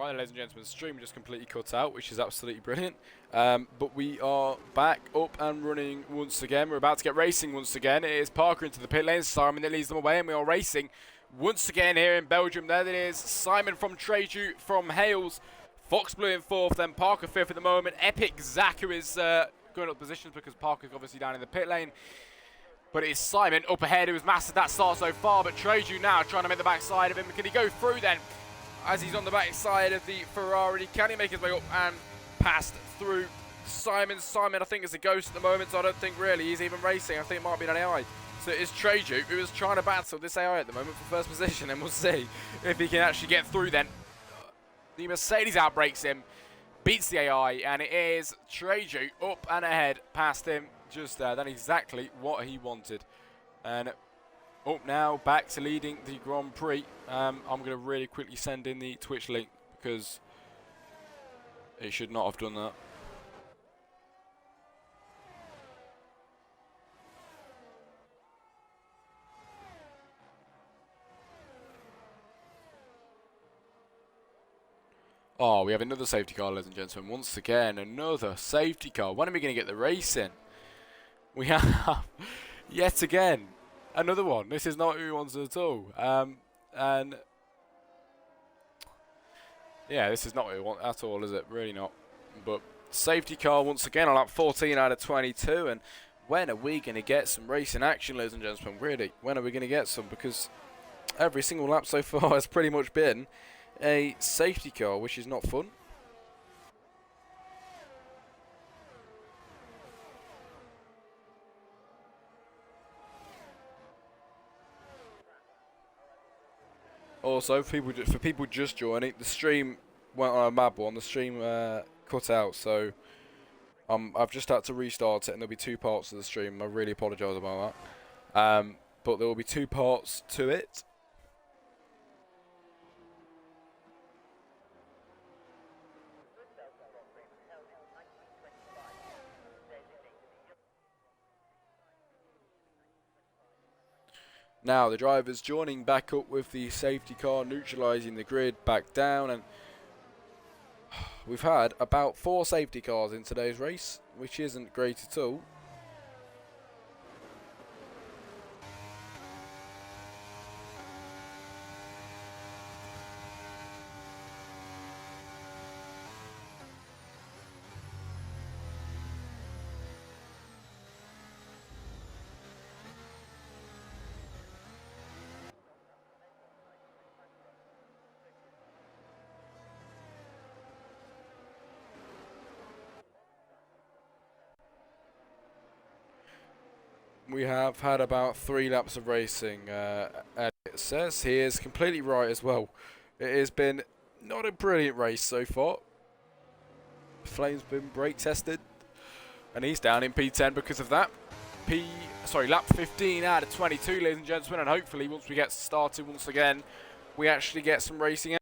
Right, ladies and gentlemen, the stream just completely cut out, which is absolutely brilliant. But we are back up and running once again. We're about to get racing once again. It is Parker into the pit lane, Simon that leads them away, and we are racing once again here in Belgium. There it is, Simon from Treju, from Hales, Fox Blue in fourth, then Parker fifth at the moment. Epic Zaka is going up positions because Parker's obviously down in the pit lane. But it is Simon up ahead who has mastered that start so far, but Treju now trying to make the backside of him. Can he go through then? As he's on the backside of the Ferrari, can he make his way up and past through Simon? Simon, I think, is a ghost at the moment, so I don't think really he's even racing. I think it might be an AI. So it is Treju who is trying to battle this AI at the moment for first position, and we'll see if he can actually get through then. The Mercedes outbreaks him, beats the AI, and it is Treju up and ahead past him just there. That's exactly what he wanted. And up now, back to leading the Grand Prix. I'm going to really quickly send in the Twitch link because it should not have done that. Oh, we have another safety car, ladies and gentlemen. Once again, another safety car. When are we going to get the race in? We have, yet again, another one. This is not who we wanted at all. And yeah, this is not what we want at all, is it? Really not. But safety car once again on lap 14 out of 22. And when are we going to get some racing action, ladies and gentlemen? Really, when are we going to get some? Because every single lap so far has pretty much been a safety car, which is not fun. Also, for people just joining, the stream went on a mad one. The stream cut out, so I've just had to restart it, and there'll be two parts of the stream. I really apologise about that. But there will be two parts to it. Now the driver's joining back up with the safety car, neutralising the grid back down, and we've had about 4 safety cars in today's race, which isn't great at all. We have had about 3 laps of racing, and it says he is completely right as well. It has been not a brilliant race so far. Flame's been brake tested, and he's down in P10 because of that. Lap 15 out of 22, ladies and gentlemen, and hopefully once we get started once again, we actually get some racing.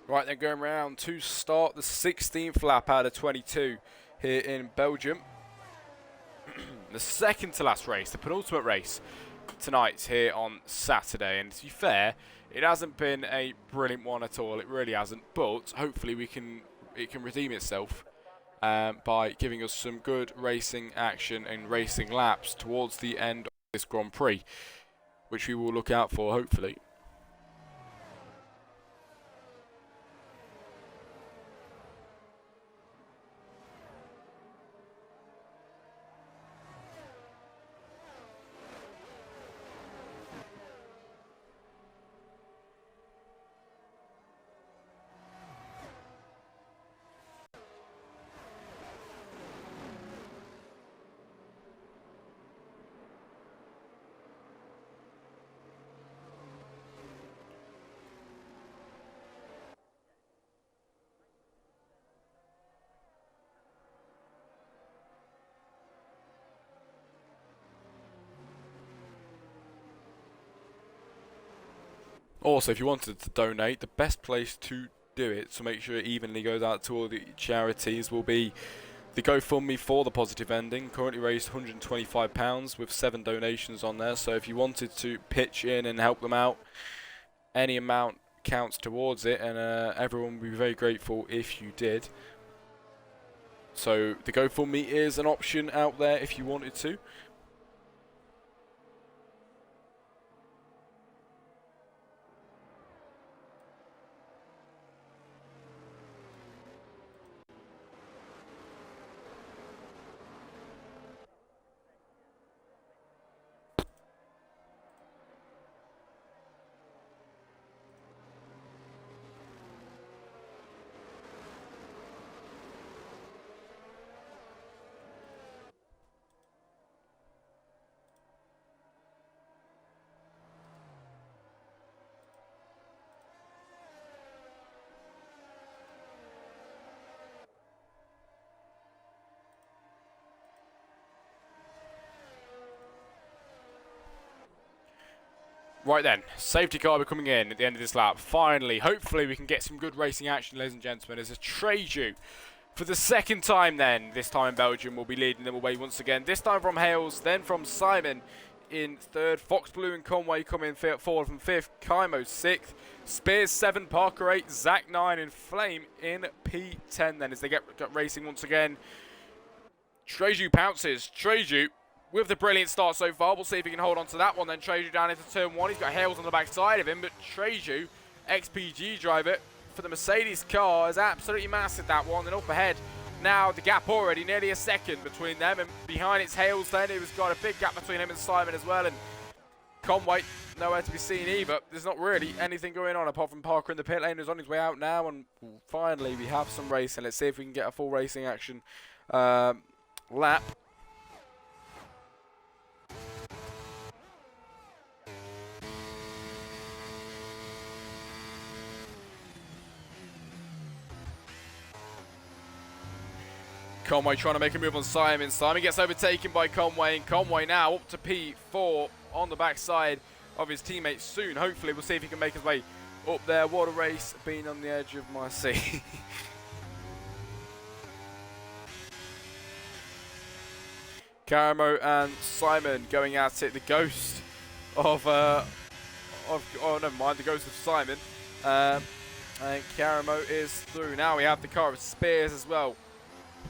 Right, they're going around to start the 16th lap out of 22 here in Belgium. The second to last race, the penultimate race tonight here on Saturday. And to be fair, it hasn't been a brilliant one at all. It really hasn't. But hopefully it can redeem itself by giving us some good racing action and racing laps towards the end of this Grand Prix, which we will look out for, hopefully. Also, if you wanted to donate, the best place to do it, to make sure it evenly goes out to all the charities, will be the GoFundMe for the Positive Ending. Currently raised £125 with 7 donations on there. So if you wanted to pitch in and help them out, any amount counts towards it, and everyone would be very grateful if you did. So the GoFundMe is an option out there if you wanted to. Right then, safety car will be coming in at the end of this lap. Finally, hopefully we can get some good racing action, ladies and gentlemen, as a Treju, for the second time then, this time in Belgium, will be leading them away once again. This time from Hales, then from Simon in third. Fox Blue and Conway come in fourth and fifth. Kaimo sixth. Spears 7, Parker 8, Zach 9, and Flame in P10 then as they get racing once again. Treju pounces. Treju with the brilliant start so far. We'll see if he can hold on to that one then. Treju down into turn 1. He's got Hales on the back side of him, but Treju, XPG driver for the Mercedes car, has absolutely mastered that one. And up ahead now, the gap already nearly a second between them, and behind it's Hales then, who's got a big gap between him and Simon as well. And Conway nowhere to be seen either. There's not really anything going on apart from Parker in the pit lane, who's on his way out now. And finally we have some racing. Let's see if we can get a full racing action lap. Conway trying to make a move on Simon. Simon gets overtaken by Conway, and Conway now up to P4 on the backside of his teammate soon. Hopefully we'll see if he can make his way up there. What a race, being on the edge of my seat. Caramo and Simon going at it. The ghost of oh never mind, the ghost of Simon. And Caramo is through. Now we have the car of Spears as well.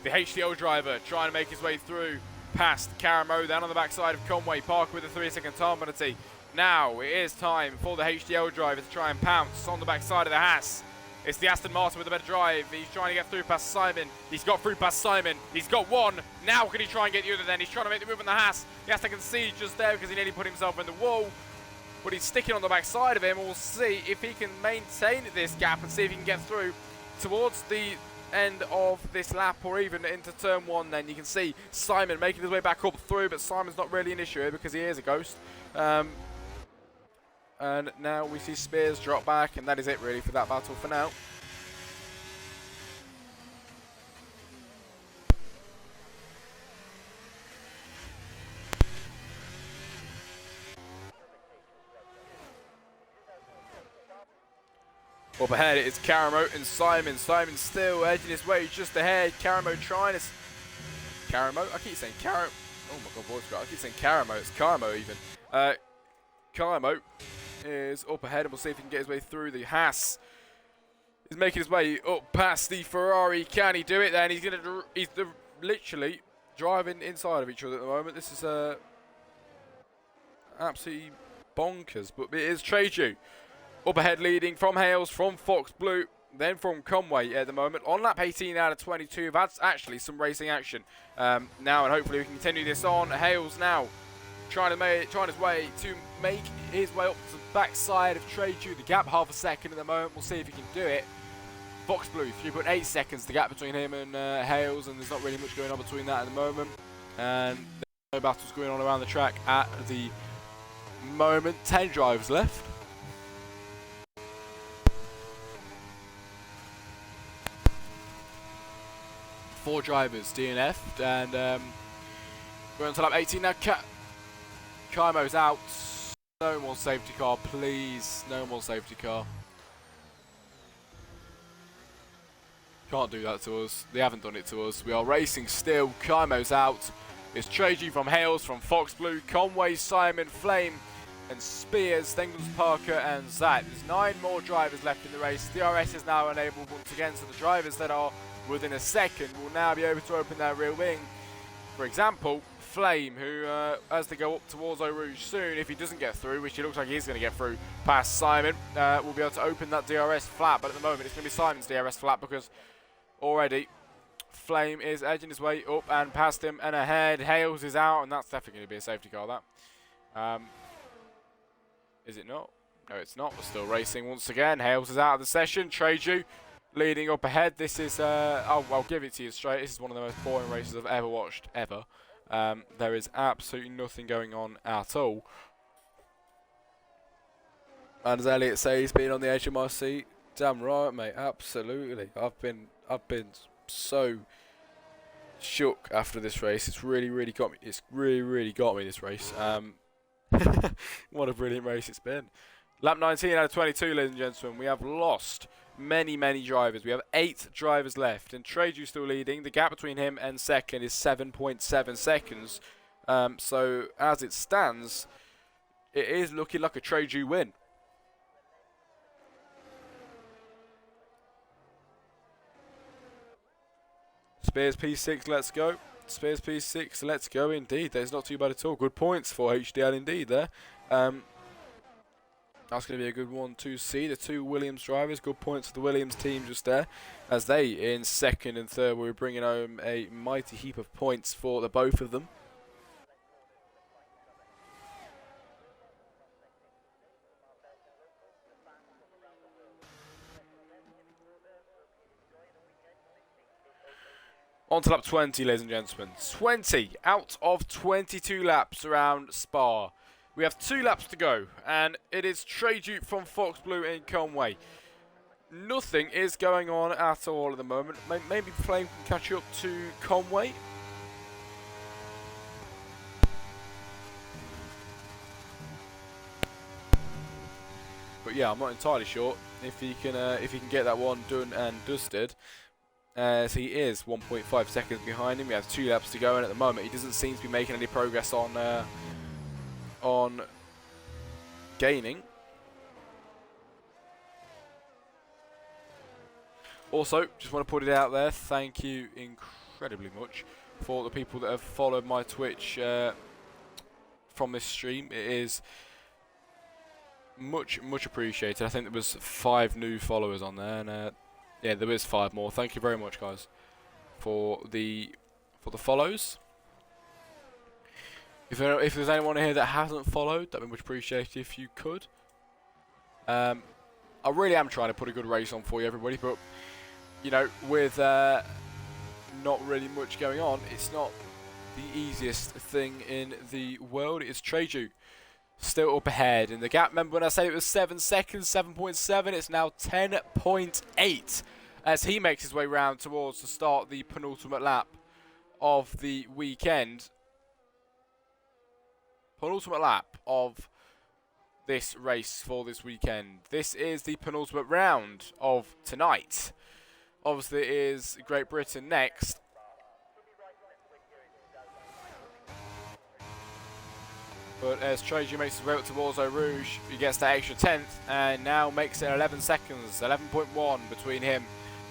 The HDO driver trying to make his way through past Caramo, then on the backside of Conway. Parker with a 3-second time penalty. Now it is time for the HDO driver to try and pounce on the backside of the Haas. It's the Aston Martin with a better drive. He's trying to get through past Simon. He's got through past Simon. He's got one. Now can he try and get the other then? He's trying to make the move on the Haas. He has to concede just there because he nearly put himself in the wall. But he's sticking on the backside of him. We'll see if he can maintain this gap and see if he can get through towards the end of this lap or even into turn 1. Then you can see Simon making his way back up through, but Simon's not really an issue here because he is a ghost. And now we see Spears drop back, and that is it really for that battle for now. Up ahead it is Caramo and Simon. Simon still edging his way just ahead. Caramo trying to... Caramo? I keep saying Caramo. Oh my god, voice crack. I keep saying Caramo. It's Caramo even. Caramo is up ahead, and we'll see if he can get his way through. The Haas He's making his way up past the Ferrari. Can he do it then? He's literally driving inside of each other at the moment. This is absolutely bonkers. But it is Treju up ahead, leading from Hales, from Fox Blue, then from Conway at the moment. On lap 18 out of 22, that's actually some racing action now, and hopefully we can continue this on. Hales now trying his way to make his way up to the backside of Treju. The gap half a second at the moment. We'll see if he can do it. Fox Blue, 3.8 seconds, the gap between him and Hales, and there's not really much going on between that at the moment. And there's no battles going on around the track at the moment. 10 drivers left. Four drivers DNF'd, and we're on to lap 18 now. Kaimo's out. No more safety car, please. No more safety car. Can't do that to us. They haven't done it to us. We are racing still. Kaimo's out. It's Treju from Hales, from Fox Blue, Conway, Simon, Flame, and Spears, Stengels, Parker, and Zach. There's 9 more drivers left in the race. DRS is now enabled once again, so the drivers that are within a second will now be able to open their rear wing. For example, Flame, who, as they go up towards Eau Rouge soon, if he doesn't get through, which he looks like he's going to get through past Simon, will be able to open that DRS flap. But at the moment, it's going to be Simon's DRS flap because already Flame is edging his way up and past him and ahead. Hales is out, and that's definitely going to be a safety car, that. Is it not? No, it's not. We're still racing once again. Hales is out of the session. Treju leading up ahead. This is, I'll give it to you straight. This is one of the most boring races I've ever watched, ever. There is absolutely nothing going on at all. And as Elliot says, being on the edge of my seat, damn right, mate. Absolutely. I've been so shook after this race. It's really got me. It's really got me, this race. What a brilliant race it's been. Lap 19 out of 22, ladies and gentlemen. We have lost many drivers. We have 8 drivers left, and Treju still leading. The gap between him and second is 7.7 seconds. So as it stands, it is looking like a Treju win. Spears P6, let's go. Spears P6, let's go indeed. That's not too bad at all. Good points for HDL indeed there. That's going to be a good one to see. The 2 Williams drivers, good points for the Williams team just there, as they in second and third were bringing home a mighty heap of points for the both of them. On to lap 20, ladies and gentlemen. 20 out of 22 laps around Spa. We have 2 laps to go, and it is Treju from Fox Blue in Conway. Nothing is going on at all at the moment. Maybe Flame can catch up to Conway. But yeah, I'm not entirely sure if he can get that one done and dusted. As he is 1.5 seconds behind him. We have 2 laps to go, and at the moment he doesn't seem to be making any progress on gaining. Also, just want to put it out there, thank you incredibly much for the people that have followed my Twitch from this stream. It is much appreciated. I think there was 5 new followers on there, and yeah, there is 5 more. Thank you very much, guys, for the follows. If there's anyone here that hasn't followed, that'd be much appreciated if you could. I really am trying to put a good race on for you, everybody, but you know, with not really much going on, it's not the easiest thing in the world. It's Treju still up ahead, and the gap, remember when I said it was 7 seconds, 7.7, it's now 10.8 as he makes his way round towards the start of the penultimate lap of the weekend. Penultimate lap of this race for this weekend. This is the penultimate round of tonight. Obviously it is Great Britain next. But as Trajan makes his way up towards Eau Rouge, he gets that extra 10th and now makes it 11 seconds, 11.1 between him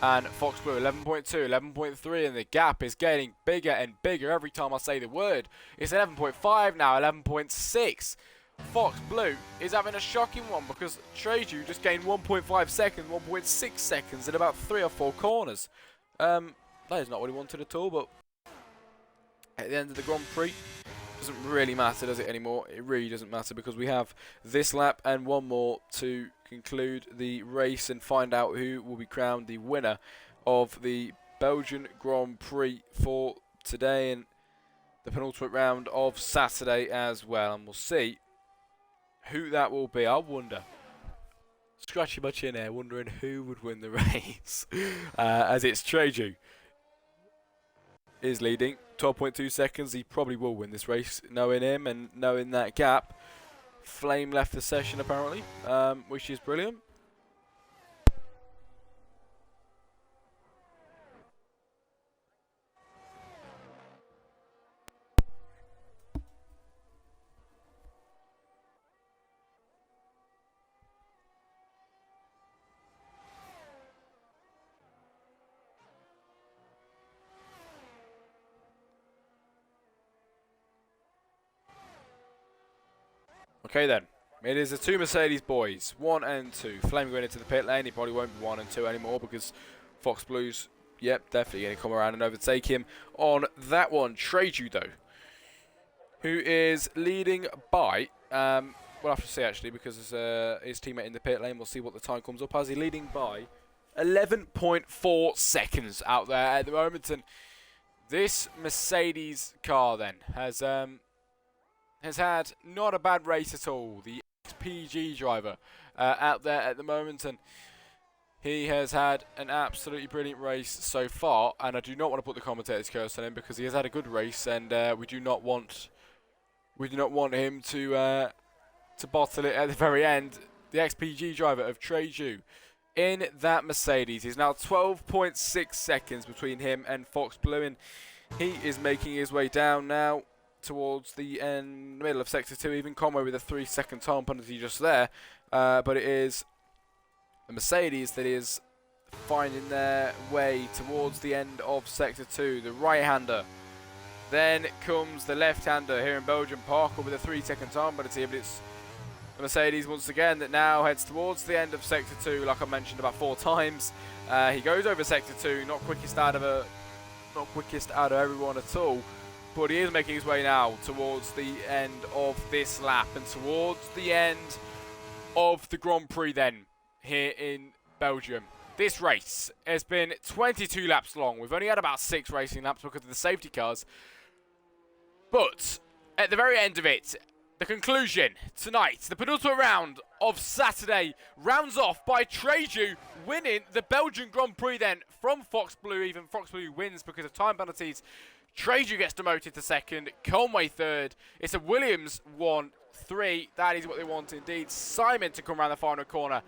and Fox Blue, 11.2, 11.3, and the gap is getting bigger and bigger every time I say the word. It's 11.5 now, 11.6. Fox Blue is having a shocking one because Trajan just gained 1.5 seconds, 1.6 seconds in about 3 or 4 corners. That is not what he wanted at all, but at the end of the Grand Prix, doesn't really matter, does it, anymore? It really doesn't matter because we have this lap and one more to conclude the race and find out who will be crowned the winner of the Belgian Grand Prix for today and the penultimate round of Saturday as well. And we'll see who that will be. I wonder, scratching my chin here, wondering who would win the race as it's Trajan is leading 12.2 seconds. He probably will win this race, knowing him and knowing that gap. Flame left the session apparently, which is brilliant. Okay then, it is the two Mercedes boys, 1 and 2. Flame going into the pit lane. He probably won't be 1 and 2 anymore because Fox Blues, yep, definitely going to come around and overtake him on that one. Trajan though, who is leading by, we'll have to see actually because his teammate in the pit lane. We'll see what the time comes up as. He's leading by 11.4 seconds out there at the moment. And this Mercedes car then has had not a bad race at all. The XPG driver out there at the moment, and he has had an absolutely brilliant race so far. And I do not want to put the commentator's curse on him because he has had a good race, and we do not want him to bottle it at the very end. The XPG driver of Trajan in that Mercedes is now 12.6 seconds between him and Fox Blue, and he is making his way down now towards the middle of Sector 2, even Conway with a 3-second time penalty just there. But it is the Mercedes that is finding their way towards the end of Sector 2. The right-hander. Then comes the left-hander here in Belgium, Parker with a 3-second time penalty. But it's the Mercedes once again that now heads towards the end of Sector 2, like I mentioned about 4 times. He goes over Sector 2, not quickest out of everyone at all. But he is making his way now towards the end of this lap and towards the end of the Grand Prix then here in Belgium. This race has been 22 laps long. We've only had about 6 racing laps because of the safety cars. But at the very end of it, the conclusion tonight, the penultimate round of Saturday rounds off by Trajan winning the Belgian Grand Prix then from Fox Blue. Even Fox Blue wins because of time penalties. Trajan gets demoted to 2nd, Conway 3rd. It's a Williams 1-3. That is what they want indeed. Simon to come around the final corner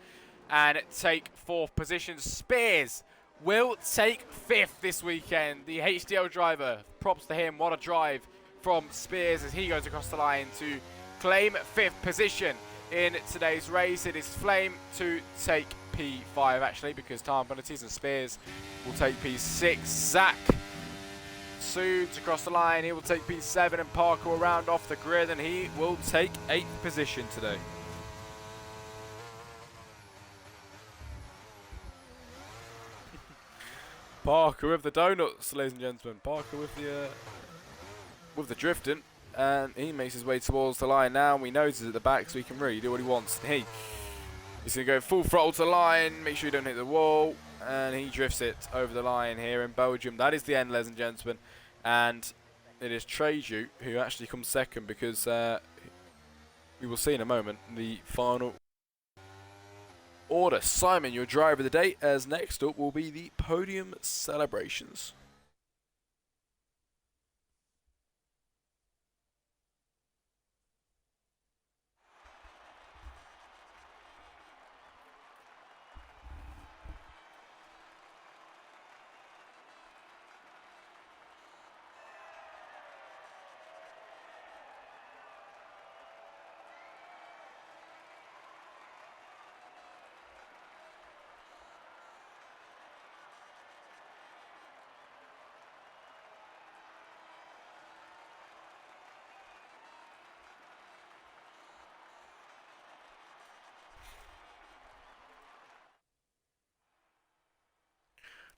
and take 4th position. Spears will take 5th this weekend. The HDL driver, props to him. What a drive from Spears as he goes across the line to claim 5th position in today's race. It is Flame to take P5 actually because time penalties, and Spears will take P6. Zach soon to cross the line. He will take P7 and Parker will round off the grid and he will take 8th position today. Parker with the donuts, ladies and gentlemen. Parker with the drifting, and he makes his way towards the line now. We know he's at the back, so he can really do what he wants. He's going to go full throttle to the line, make sure you don't hit the wall, and he drifts it over the line here in Belgium. That is the end, ladies and gentlemen, and it is Trajan who actually comes 2nd because we will see in a moment the final order. Simon, your driver of the day, as next up will be the podium celebrations.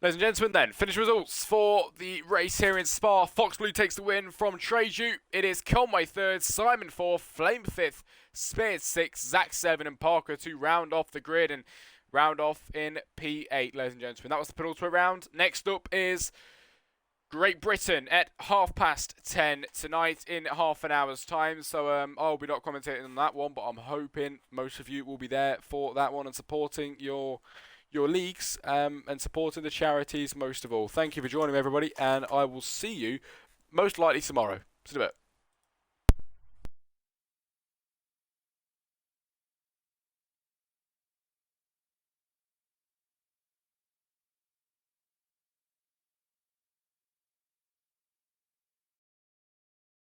Ladies and gentlemen, then, finish results for the race here in Spa. Fox Blue takes the win from Treju. It is Conway 3rd, Simon 4th, Flame 5th, Spears 6th, Zach 7 and Parker to round off the grid and round off in P8, ladies and gentlemen. That was the penultimate round. Next up is Great Britain at 10:30 tonight in half an hour's time. So I'll be not commentating on that one, but I'm hoping most of you will be there for that one and supporting your leagues and supporting the charities most of all. Thank you for joining me, everybody, and I will see you most likely tomorrow. See you in a bit.